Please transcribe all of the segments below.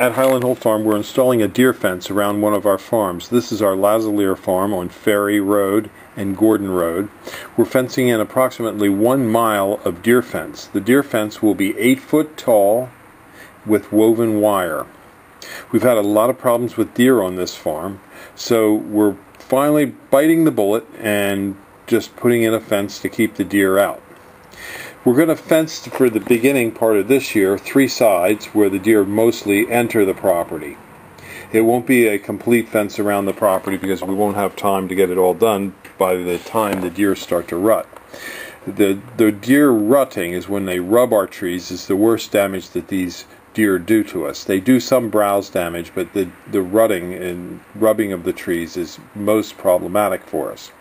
at Highland Hole Farm, we're installing a deer fence around one of our farms. This is our Lazalier farm on Ferry Road and Gordon Road. We're fencing in approximately 1 mile of deer fence. The deer fence will be 8 foot tall with woven wire. We've had a lot of problems with deer on this farm, so we're finally biting the bullet and just putting in a fence to keep the deer out. We're going to fence for the beginning part of this year 3 sides where the deer mostly enter the property. It won't be a complete fence around the property because we won't have time to get it all done by the time the deer start to rut. The deer rutting is when they rub our trees is the worst damage that these deer do to us. They do some browse damage, but the rutting and rubbing of the trees is most problematic for us.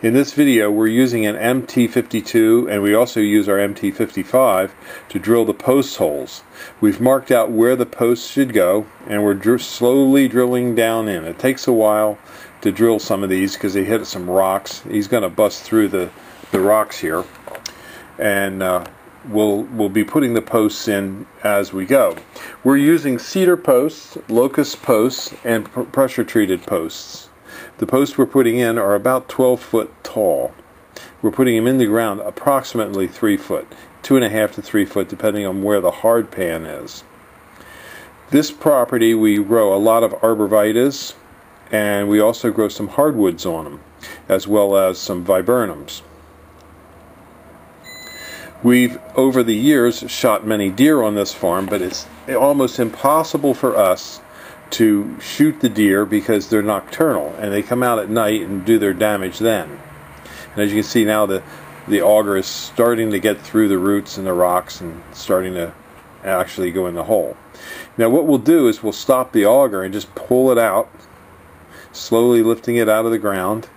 In this video we're using an MT52 and we also use our MT55 to drill the post holes. We've marked out where the posts should go and we're slowly drilling down in. It takes a while to drill some of these because they hit some rocks. He's going to bust through the rocks here, and we'll be putting the posts in as we go. We're using cedar posts, locust posts, and pressure treated posts. The posts we're putting in are about 12 foot tall. We're putting them in the ground approximately 3 foot, 2.5 to 3 foot, depending on where the hard pan is. This property we grow a lot of arborvitaes, and we also grow some hardwoods on them, as well as some viburnums. We've, over the years, shot many deer on this farm, but it's almost impossible for us to shoot the deer because they're nocturnal and they come out at night and do their damage then. And as you can see now, the auger is starting to get through the roots and the rocks and starting to actually go in the hole. Now what we'll do is we'll stop the auger and just pull it out, slowly lifting it out of the ground,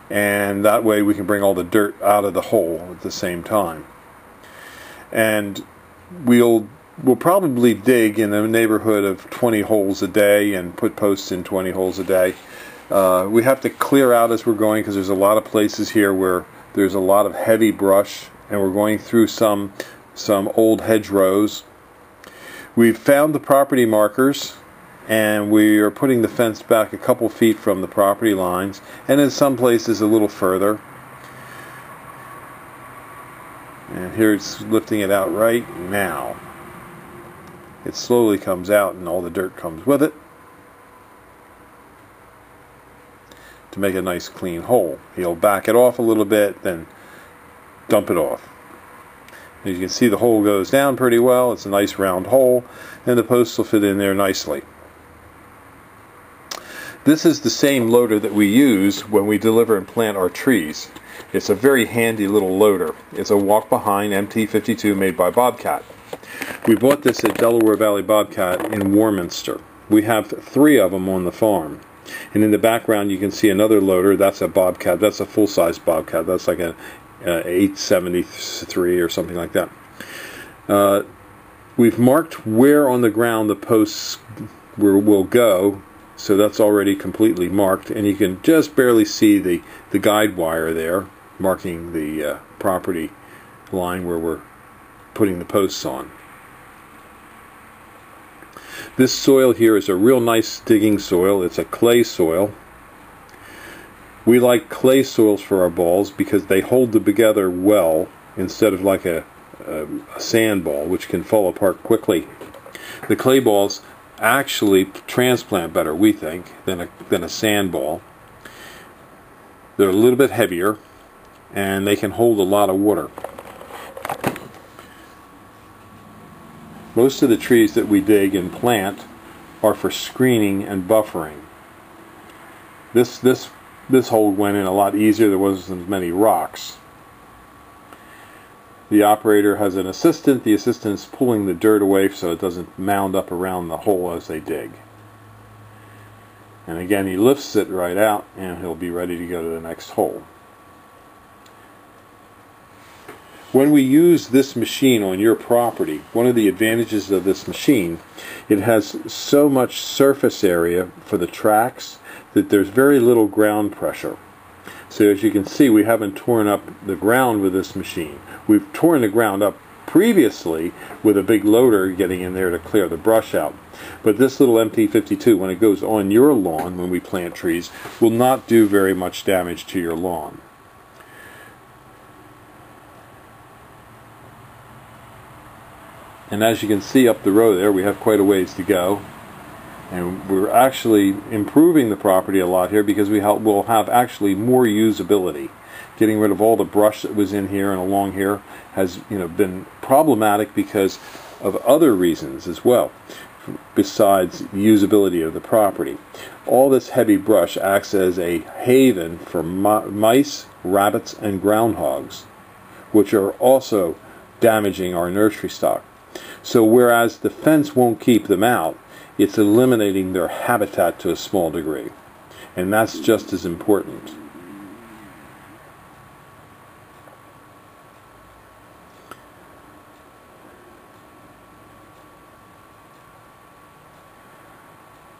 and that way we can bring all the dirt out of the hole at the same time. And we'll probably dig in the neighborhood of 20 holes a day and put posts in 20 holes a day. We have to clear out as we're going because there's a lot of places here where there's a lot of heavy brush and we're going through some old hedgerows. We've found the property markers and we are putting the fence back a couple feet from the property lines, and in some places a little further. And here it's lifting it out right now. It slowly comes out and all the dirt comes with it to make a nice clean hole. He'll back it off a little bit, then dump it off. As you can see, the hole goes down pretty well. It's a nice round hole and the posts will fit in there nicely. This is the same loader that we use when we deliver and plant our trees. It's a very handy little loader. It's a walk-behind MT52 made by Bobcat. We bought this at Delaware Valley Bobcat in Warminster. We have 3 of them on the farm. And in the background you can see another loader. That's a Bobcat. That's a full-size Bobcat. That's like an 873 or something like that. We've marked where on the ground the posts will go, so that's already completely marked. And you can just barely see the guide wire there, marking the property line where we're putting the posts on. This soil here is a real nice digging soil. It's a clay soil. We like clay soils for our balls because they hold them together well instead of like a sand ball, which can fall apart quickly. The clay balls actually transplant better, we think, than a sand ball. They're a little bit heavier and they can hold a lot of water. Most of the trees that we dig and plant are for screening and buffering. This hole went in a lot easier. There wasn't as many rocks. The operator has an assistant. The assistant's pulling the dirt away so it doesn't mound up around the hole as they dig. And again, he lifts it right out and he'll be ready to go to the next hole. When we use this machine on your property, one of the advantages of this machine, it has so much surface area for the tracks that there's very little ground pressure. So as you can see, we haven't torn up the ground with this machine. We've torn the ground up previously with a big loader getting in there to clear the brush out. But this little MT52, when it goes on your lawn, when we plant trees, will not do very much damage to your lawn. And as you can see up the road there, we have quite a ways to go. And we're actually improving the property a lot here because we'll have actually more usability. Getting rid of all the brush that was in here and along here has been problematic because of other reasons as well, besides usability of the property. All this heavy brush acts as a haven for mice, rabbits, and groundhogs, which are also damaging our nursery stock. So whereas the fence won't keep them out, it's eliminating their habitat to a small degree. And that's just as important.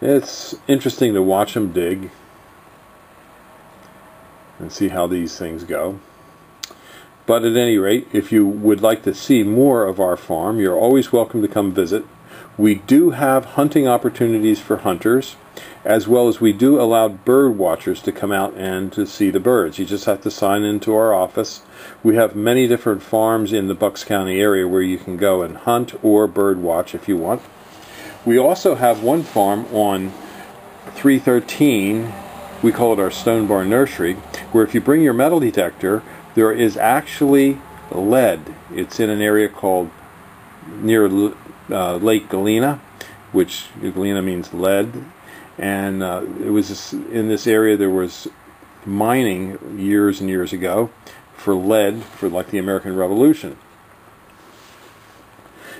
It's interesting to watch them dig and see how these things go. But at any rate, if you would like to see more of our farm, you're always welcome to come visit. We do have hunting opportunities for hunters, as well as we do allow bird watchers to come out and to see the birds. You just have to sign into our office. We have many different farms in the Bucks County area where you can go and hunt or bird watch if you want. We also have one farm on 313, we call it our Stone Barn Nursery, where if you bring your metal detector, there is actually lead. It's in an area called near Lake Galena, which Galena means lead, and it was in this area there was mining years and years ago for lead for like the American Revolution.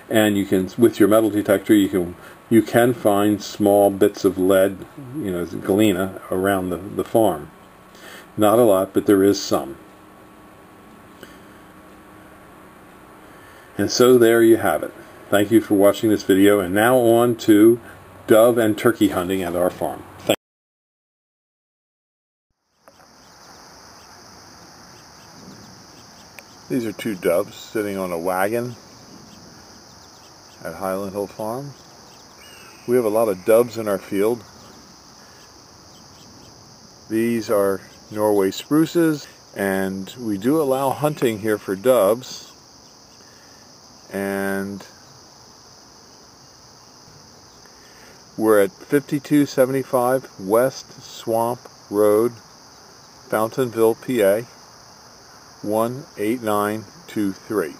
And you can, with your metal detector, you can find small bits of lead, galena, around the farm. Not a lot, but there is some. And so there you have it. Thank you for watching this video, and now on to dove and turkey hunting at our farm. These are two doves sitting on a wagon at Highland Hill Farm. We have a lot of doves in our field. These are Norway spruces, and we do allow hunting here for doves. And we're at 5275 West Swamp Road, Fountainville, PA 18923.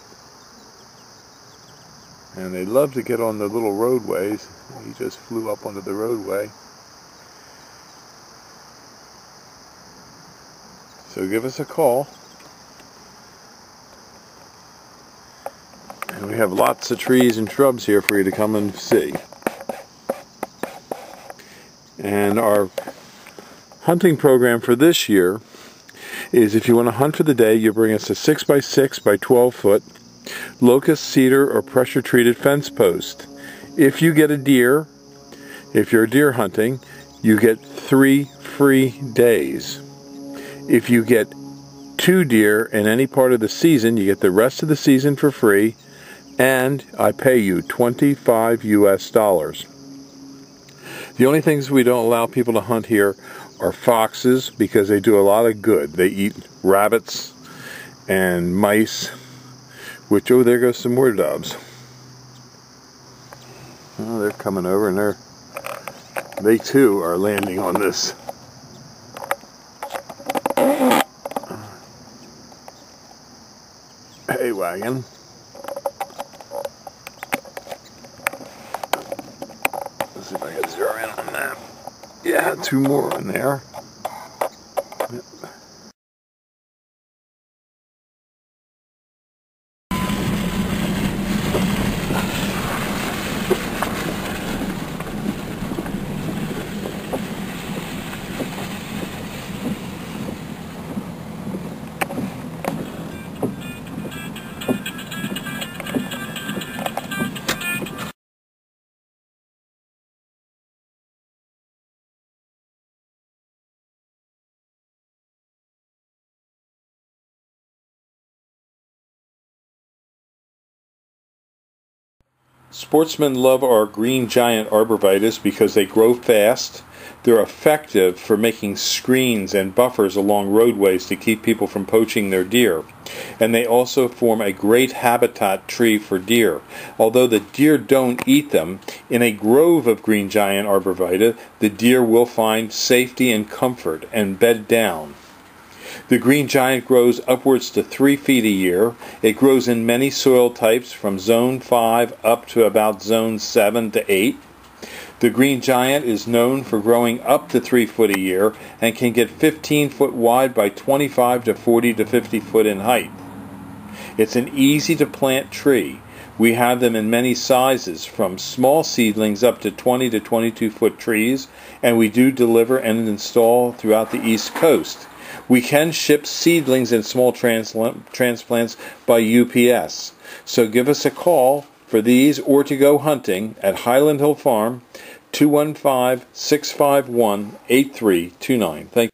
And they love to get on the little roadways. He just flew up onto the roadway. So give us a call. And we have lots of trees and shrubs here for you to come and see. And our hunting program for this year is, if you want to hunt for the day, you bring us a 6x6 by 12 foot locust, cedar, or pressure treated fence post. If you get a deer, if you're deer hunting, you get 3 free days. If you get 2 deer in any part of the season, you get the rest of the season for free, and I pay you $25 US. The only things we don't allow people to hunt here are foxes, because they do a lot of good. They eat rabbits and mice, which, oh, there goes some more doves. Oh, they're coming over, and they too are landing on this hay wagon. Let's see if I can zero in on that. Yeah, 2 more in there. Sportsmen love our green giant arborvitaes because they grow fast. They're effective for making screens and buffers along roadways to keep people from poaching their deer. And they also form a great habitat tree for deer. Although the deer don't eat them, in a grove of green giant arborvitae, the deer will find safety and comfort and bed down. The green giant grows upwards to 3 feet a year. It grows in many soil types from zone 5 up to about zone 7 to 8. The green giant is known for growing up to 3 foot a year and can get 15 foot wide by 25 to 40 to 50 foot in height. It's an easy to plant tree. We have them in many sizes, from small seedlings up to 20 to 22 foot trees, and we do deliver and install throughout the East Coast. We can ship seedlings and small transplants by UPS. So give us a call for these or to go hunting at Highland Hill Farm, 215-651-8329. Thank you.